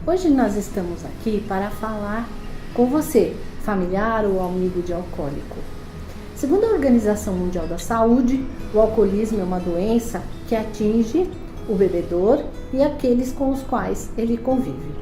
Hoje nós estamos aqui para falar com você, familiar ou amigo de alcoólico. Segundo a Organização Mundial da Saúde, o alcoolismo é uma doença que atinge o bebedor e aqueles com os quais ele convive.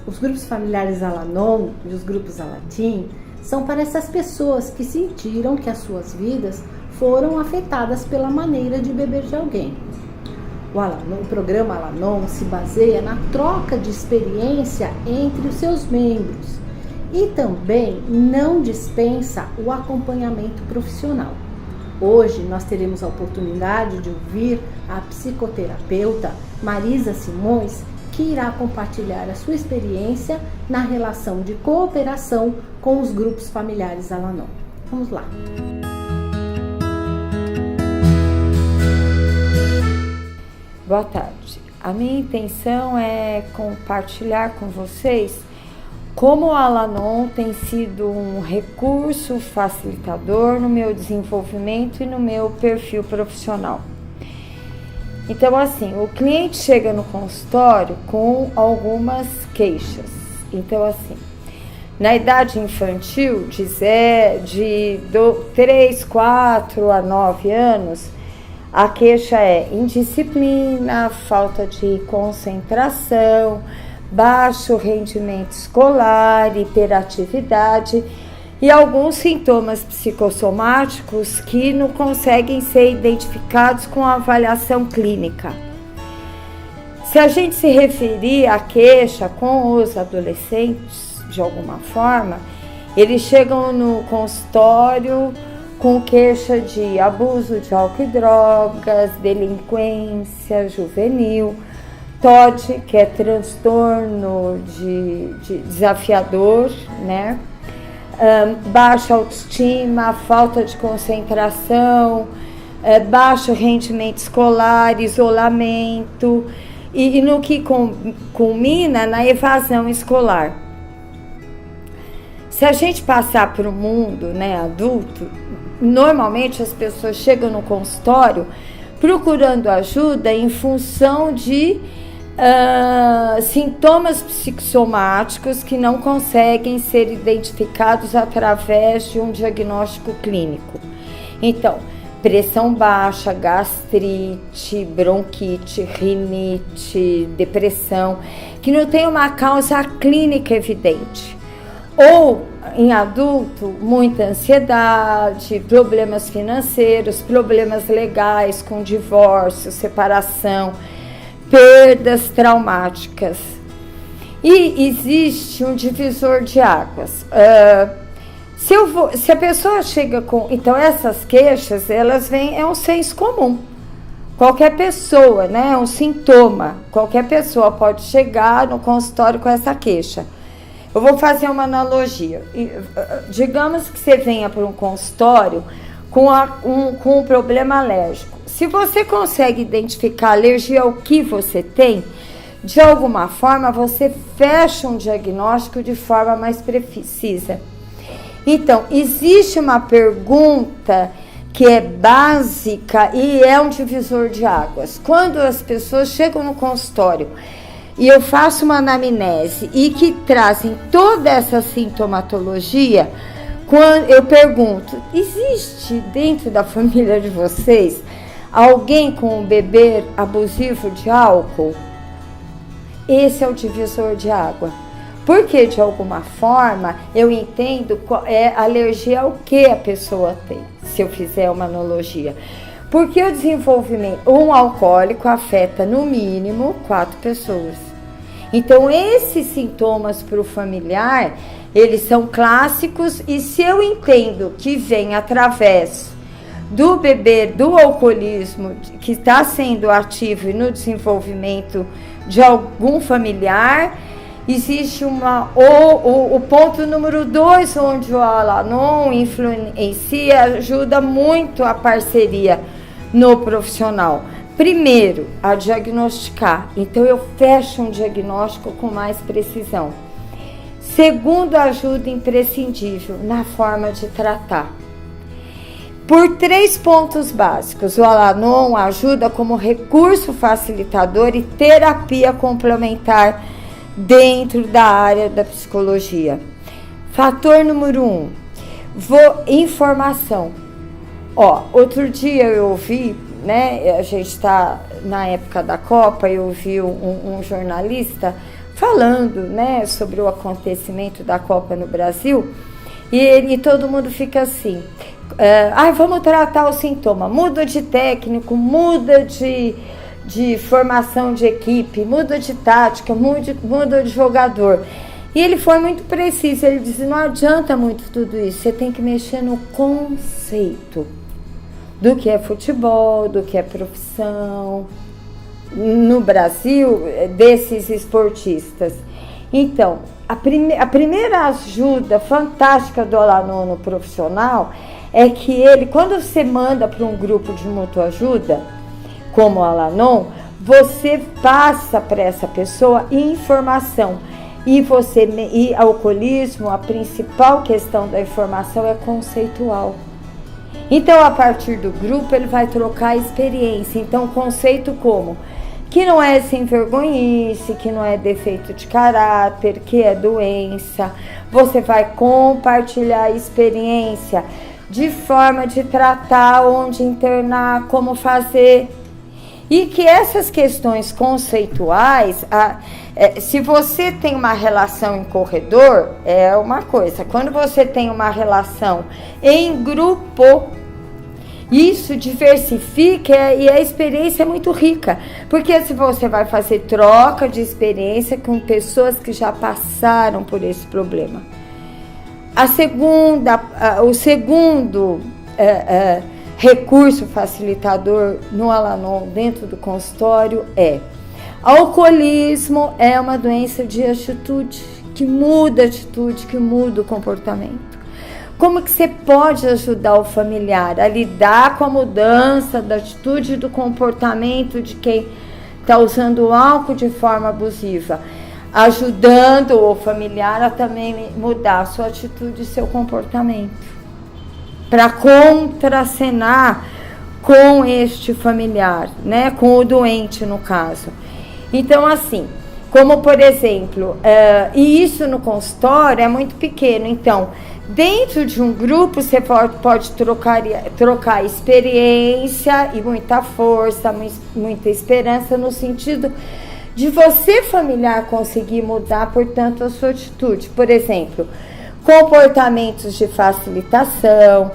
Os grupos familiares Al-Anon e os grupos Alatim são para essas pessoas que sentiram que as suas vidas foram afetadas pela maneira de beber de alguém. O programa Al-Anon se baseia na troca de experiência entre os seus membros e também não dispensa o acompanhamento profissional. Hoje nós teremos a oportunidade de ouvir a psicoterapeuta Marisa Simões, que irá compartilhar a sua experiência na relação de cooperação com os grupos familiares Al-Anon. Vamos lá! Boa tarde. A minha intenção é compartilhar com vocês como o Al-Anon tem sido um recurso facilitador no meu desenvolvimento e no meu perfil profissional. Então, assim, o cliente chega no consultório com algumas queixas. Então, assim, na idade infantil, de 3, 4 a 9 anos, a queixa é indisciplina, falta de concentração, baixo rendimento escolar, hiperatividade e alguns sintomas psicossomáticos que não conseguem ser identificados com a avaliação clínica. Se a gente se referir à queixa com os adolescentes, de alguma forma, eles chegam no consultório com queixa de abuso de álcool e drogas, delinquência juvenil, TOD, que é transtorno de desafiador, né? Baixa autoestima, falta de concentração, baixo rendimento escolar, isolamento e no que culmina na evasão escolar. Se a gente passar para o mundo, né, adulto, normalmente as pessoas chegam no consultório procurando ajuda em função de sintomas psicossomáticos que não conseguem ser identificados através de um diagnóstico clínico. Então, pressão baixa, gastrite, bronquite, rinite, depressão, que não tem uma causa clínica evidente. Ou, em adulto, muita ansiedade, problemas financeiros, problemas legais com divórcio, separação, perdas traumáticas. E existe um divisor de águas. Se a pessoa chega com... Então, essas queixas, elas vêm... É um senso comum. Qualquer pessoa, né? É um sintoma. Qualquer pessoa pode chegar no consultório com essa queixa. Eu vou fazer uma analogia. Digamos que você venha para um consultório com um problema alérgico. Se você consegue identificar a alergia ao que você tem, de alguma forma você fecha um diagnóstico de forma mais precisa. Então, existe uma pergunta que é básica e é um divisor de águas. Quando as pessoas chegam no consultório e eu faço uma anamnese e que trazem toda essa sintomatologia, quando eu pergunto, existe dentro da família de vocês alguém com um beber abusivo de álcool? Esse é o divisor de água. Porque, de alguma forma, eu entendo alergia ao que a pessoa tem, se eu fizer uma analogia. Porque o desenvolvimento, um alcoólico afeta no mínimo 4 pessoas. Então, esses sintomas para o familiar, eles são clássicos e se eu entendo que vem através do beber, do alcoolismo, que está sendo ativo no desenvolvimento de algum familiar, existe o ponto número 2, onde o Al-Anon influencia, ajuda muito a parceria no profissional. Primeiro, a diagnosticar. Então, eu fecho um diagnóstico com mais precisão. Segundo, ajuda imprescindível na forma de tratar. Por 3 pontos básicos. O Al-Anon ajuda como recurso facilitador e terapia complementar dentro da área da psicologia. Fator número 1, informação. Outro dia eu ouvi, né, a gente está na época da Copa, eu ouvi um jornalista falando, né, sobre o acontecimento da Copa no Brasil, e todo mundo fica assim, vamos tratar o sintoma, muda de técnico, muda de formação de equipe, muda de tática, muda de jogador. E ele foi muito preciso, ele disse, não adianta muito tudo isso, você tem que mexer no conceito do que é futebol, do que é profissão, no Brasil, desses esportistas. Então, a primeira ajuda fantástica do Al-Anon no profissional é que ele, quando você manda para um grupo de mutuajuda, como o Al-Anon, você passa para essa pessoa informação. E alcoolismo, a principal questão da informação é conceitual. Então, a partir do grupo, ele vai trocar experiência. Então, conceito como que não é sem vergonhice, que não é defeito de caráter, que é doença. Você vai compartilhar a experiência de forma de tratar, onde internar, como fazer. E que essas questões conceituais, se você tem uma relação em corredor, é uma coisa. Quando você tem uma relação em grupo, isso diversifica e a experiência é muito rica. Porque se você vai fazer troca de experiência com pessoas que já passaram por esse problema. O segundo recurso facilitador no Al-Anon dentro do consultório alcoolismo é uma doença de atitude, que muda a atitude, que muda o comportamento. Como que você pode ajudar o familiar a lidar com a mudança da atitude e do comportamento de quem está usando o álcool de forma abusiva? Ajudando o familiar a também mudar a sua atitude e seu comportamento, para contracenar com este familiar, né? Com o doente, no caso. Então, assim, como por exemplo, e isso no consultório é muito pequeno, então, dentro de um grupo você pode trocar experiência e muita força, muita esperança, no sentido de você, familiar, conseguir mudar, portanto, a sua atitude. Por exemplo, comportamentos de facilitação.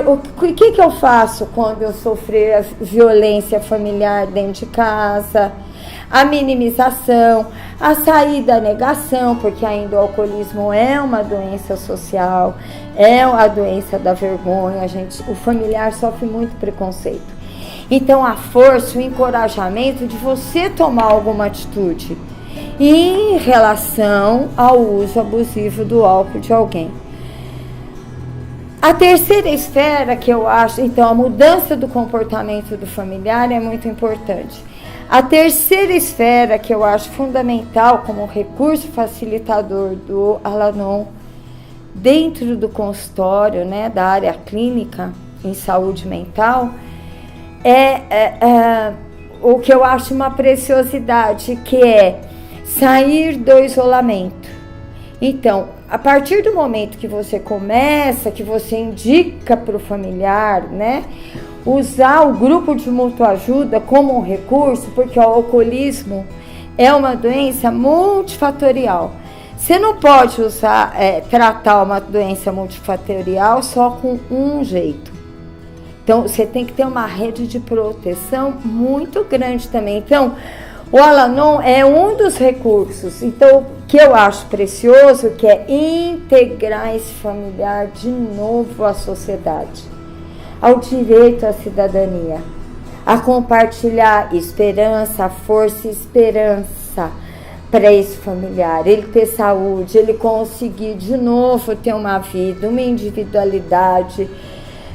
O que eu faço quando eu sofrer violência familiar dentro de casa? A minimização, a saída da negação, porque ainda o alcoolismo é uma doença social, é a doença da vergonha, o familiar sofre muito preconceito. Então, a força, o encorajamento de você tomar alguma atitude em relação ao uso abusivo do álcool de alguém. A terceira esfera que eu acho, então, a mudança do comportamento do familiar é muito importante. A terceira esfera que eu acho fundamental como recurso facilitador do Al-Anon dentro do consultório, né, da área clínica em saúde mental, o que eu acho uma preciosidade, que é sair do isolamento. Então, a partir do momento que você começa, que você indica para o familiar, né, usar o grupo de mutuajuda como um recurso, porque o alcoolismo é uma doença multifatorial. Você não pode tratar uma doença multifatorial só com um jeito. Então, você tem que ter uma rede de proteção muito grande também. Então, o Al-Anon é um dos recursos, então, que eu acho precioso, que é integrar esse familiar de novo à sociedade, ao direito à cidadania, a compartilhar esperança, força e esperança para esse familiar, ele ter saúde, ele conseguir de novo ter uma vida, uma individualidade,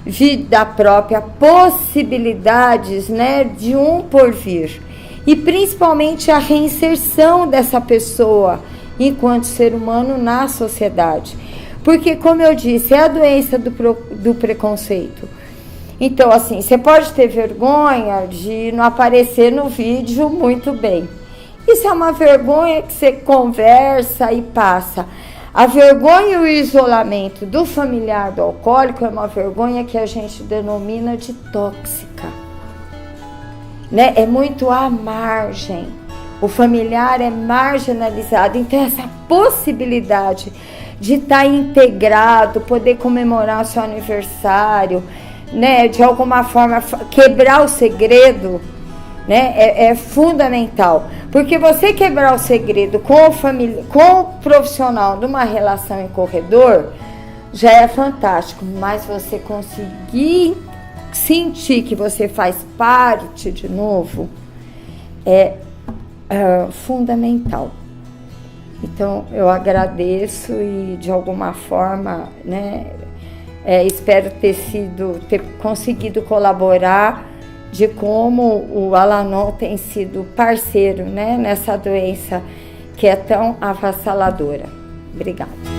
vida própria, possibilidades, né, de um porvir. E principalmente a reinserção dessa pessoa enquanto ser humano na sociedade. Porque, como eu disse, é a doença do preconceito. Então, assim, você pode ter vergonha de não aparecer no vídeo muito bem. Isso é uma vergonha que você conversa e passa. A vergonha e o isolamento do familiar do alcoólico é uma vergonha que a gente denomina de tóxica. Né? É muito à margem. O familiar é marginalizado. Então, essa possibilidade de estar integrado, poder comemorar seu aniversário, né? De alguma forma quebrar o segredo, né? É fundamental. Porque você quebrar o segredo com o profissional numa relação em corredor já é fantástico, mas você conseguir sentir que você faz parte de novo é fundamental. Então eu agradeço e de alguma forma, né, espero ter conseguido colaborar de como o Al-Anon tem sido parceiro, né, nessa doença que é tão avassaladora. Obrigada.